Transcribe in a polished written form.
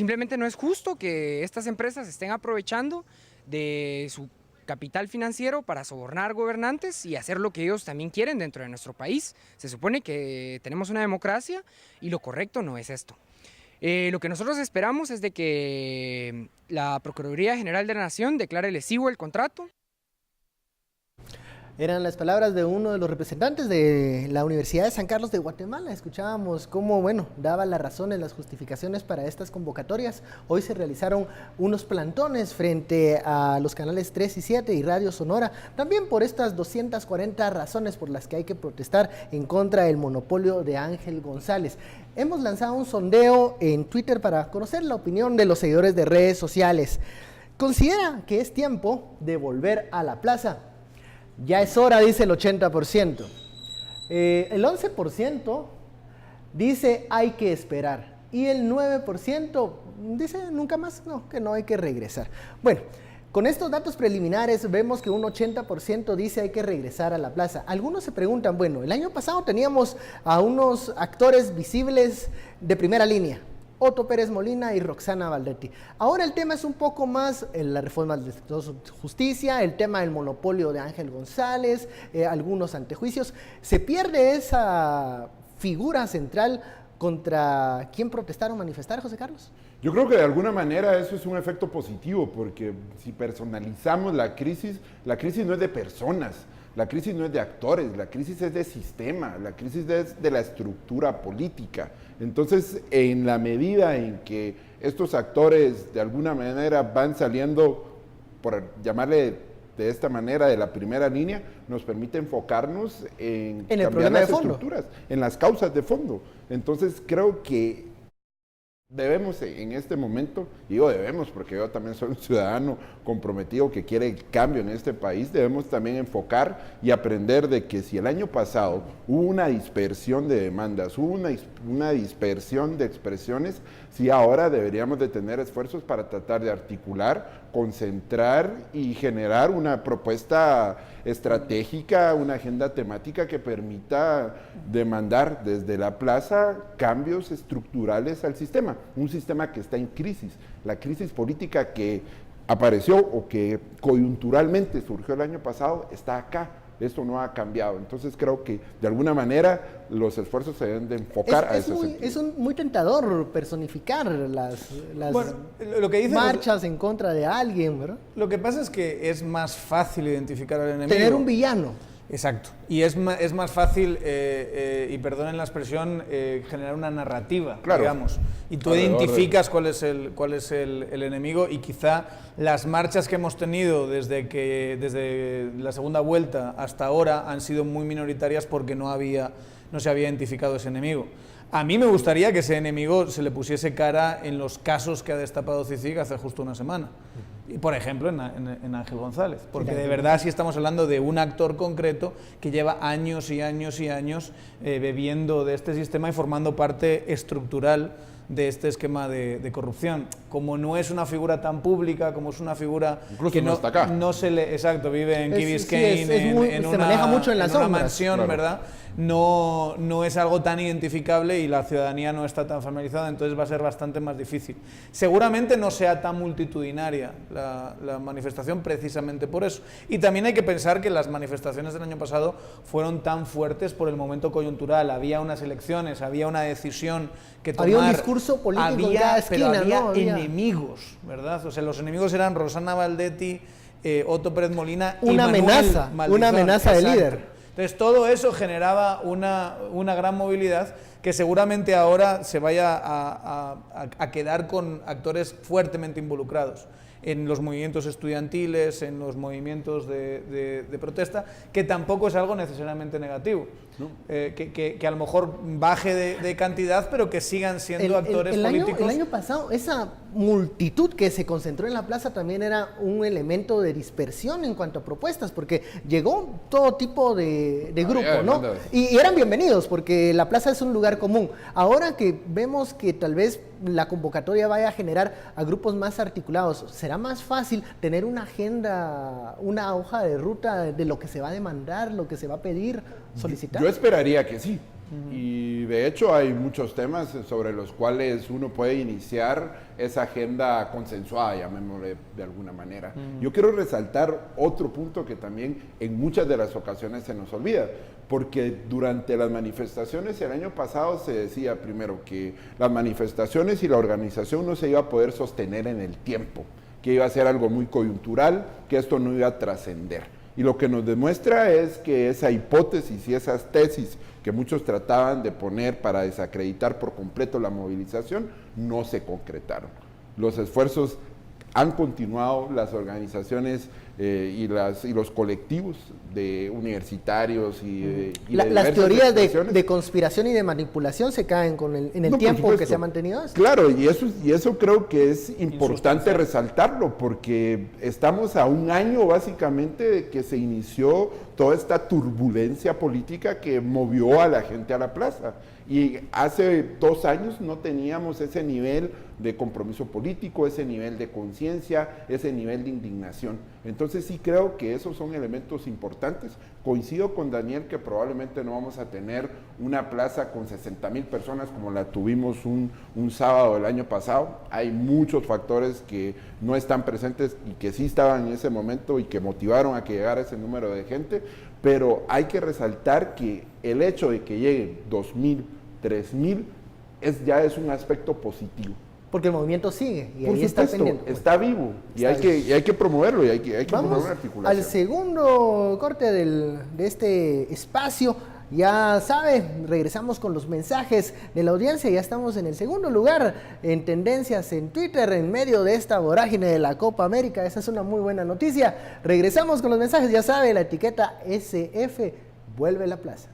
simplemente no es justo que estas empresas estén aprovechando de su capital financiero para sobornar gobernantes y hacer lo que ellos también quieren dentro de nuestro país. Se supone que tenemos una democracia y lo correcto no es esto. Lo que nosotros esperamos es de que la Procuraduría General de la Nación declare lesivo el contrato. Eran las palabras de uno de los representantes de la Universidad de San Carlos de Guatemala. Escuchábamos cómo, daba las razones, las justificaciones para estas convocatorias. Hoy se realizaron unos plantones frente a los canales 3 y 7 y Radio Sonora, también por estas 240 razones por las que hay que protestar en contra del monopolio de Ángel González. Hemos lanzado un sondeo en Twitter para conocer la opinión de los seguidores de redes sociales. ¿Considera que es tiempo de volver a la plaza? Ya es hora, dice el 80%. El 11% dice hay que esperar. Y el 9% dice nunca más, no, que no hay que regresar. Bueno, con estos datos preliminares vemos que un 80% dice hay que regresar a la plaza. Algunos se preguntan, bueno, el año pasado teníamos a unos actores visibles de primera línea, Otto Pérez Molina y Roxana Valdetti. Ahora el tema es un poco más la reforma de justicia, el tema del monopolio de Ángel González, algunos antejuicios. Se pierde esa figura central contra quien protestar o manifestar, José Carlos. Yo creo que de alguna manera eso es un efecto positivo, porque si personalizamos la crisis no es de personas. La crisis no es de actores, la crisis es de sistema, la crisis es de la estructura política. Entonces, en la medida en que estos actores de alguna manera van saliendo, por llamarle de esta manera, de la primera línea, nos permite enfocarnos en cambiar las estructuras, en las causas de fondo. Entonces, creo que debemos en este momento, digo debemos porque yo también soy un ciudadano comprometido que quiere el cambio en este país, debemos también enfocar y aprender de que si el año pasado hubo una dispersión de demandas, hubo una dispersión de expresiones, si ahora deberíamos de tener esfuerzos para tratar de articular, concentrar y generar una propuesta estratégica, una agenda temática que permita demandar desde la plaza cambios estructurales al sistema, un sistema que está en crisis. La crisis política que apareció o que coyunturalmente surgió el año pasado está acá. Esto no ha cambiado. Entonces creo que de alguna manera los esfuerzos se deben de enfocar a ese sentido. Es muy tentador personificar las lo que dice marchas en contra de alguien, ¿verdad? Lo que pasa es que es más fácil identificar al enemigo. Tener un villano. Exacto. Y es más fácil, y perdonen la expresión, generar una narrativa, claro, digamos. Y tú identificas cuál es el enemigo, y quizá las marchas que hemos tenido desde la segunda vuelta hasta ahora han sido muy minoritarias porque no se había identificado ese enemigo. A mí me gustaría que ese enemigo se le pusiese cara en los casos que ha destapado CICIG hace justo una semana. Y por ejemplo en Ángel González, porque de verdad sí estamos hablando de un actor concreto que lleva años y años y años bebiendo de este sistema y formando parte estructural de este esquema de corrupción. Como no es una figura tan pública, como es una figura incluso que no está acá. No se le, exacto, vive en Key Biscayne, se maneja mucho en las una sombras, mansión, claro, ¿verdad? No es algo tan identificable y la ciudadanía no está tan familiarizada, entonces va a ser bastante más difícil. Seguramente no sea tan multitudinaria la manifestación precisamente por eso. Y también hay que pensar que las manifestaciones del año pasado fueron tan fuertes por el momento coyuntural. Había unas elecciones, había una decisión que tomar. Había un discurso político en cada esquina, pero había ¿no? enemigos, ¿verdad? O sea, los enemigos eran Roxana Valdetti, Otto Pérez Molina y una Manuel amenaza, Maldizón. una amenaza de Exacto. líder. Entonces todo eso generaba una gran movilidad que seguramente ahora se vaya a quedar con actores fuertemente involucrados en los movimientos estudiantiles, en los movimientos de protesta, que tampoco es algo necesariamente negativo, ¿no? Que a lo mejor baje de cantidad, pero que sigan siendo actores políticos. El año pasado, esa multitud que se concentró en la plaza también era un elemento de dispersión en cuanto a propuestas, porque llegó todo tipo de grupo, ¿no? Y eran bienvenidos, porque la plaza es un lugar común. Ahora que vemos que tal vez la convocatoria vaya a generar a grupos más articulados, ¿será será más fácil tener una agenda, una hoja de ruta de lo que se va a demandar, lo que se va a pedir, solicitar? Yo esperaría que sí. Y de hecho hay muchos temas sobre los cuales uno puede iniciar esa agenda consensuada, llamémosle de alguna manera. Yo quiero resaltar otro punto que también en muchas de las ocasiones se nos olvida, porque durante las manifestaciones el año pasado se decía primero que las manifestaciones y la organización no se iba a poder sostener en el tiempo, que iba a ser algo muy coyuntural, que esto no iba a trascender. Y lo que nos demuestra es que esa hipótesis y esas tesis que muchos trataban de poner para desacreditar por completo la movilización no se concretaron. Los esfuerzos han continuado, las organizaciones y los colectivos de universitarios las teorías de conspiración y de manipulación se caen en el tiempo que se ha mantenido esto. Claro, y eso creo que es importante resaltarlo, porque estamos a un año básicamente de que se inició toda esta turbulencia política que movió a la gente a la plaza. Y hace 2 años no teníamos ese nivel de compromiso político, ese nivel de conciencia, ese nivel de indignación. Entonces sí creo que esos son elementos importantes. Coincido con Daniel que probablemente no vamos a tener una plaza con 60,000 personas como la tuvimos un sábado del año pasado. Hay muchos factores que no están presentes y que sí estaban en ese momento y que motivaron a que llegara ese número de gente, pero hay que resaltar que el hecho de que lleguen 2,000, 3,000 ya es un aspecto positivo. Porque el movimiento sigue y por ahí supuesto, está pendiente. está vivo y hay que promoverlo y hay que promover una articulación. Al segundo corte de este espacio. Ya sabe, regresamos con los mensajes de la audiencia. Ya estamos en el segundo lugar en tendencias en Twitter en medio de esta vorágine de la Copa América. Esa es una muy buena noticia. Regresamos con los mensajes. Ya sabe, la etiqueta SF vuelve a la plaza.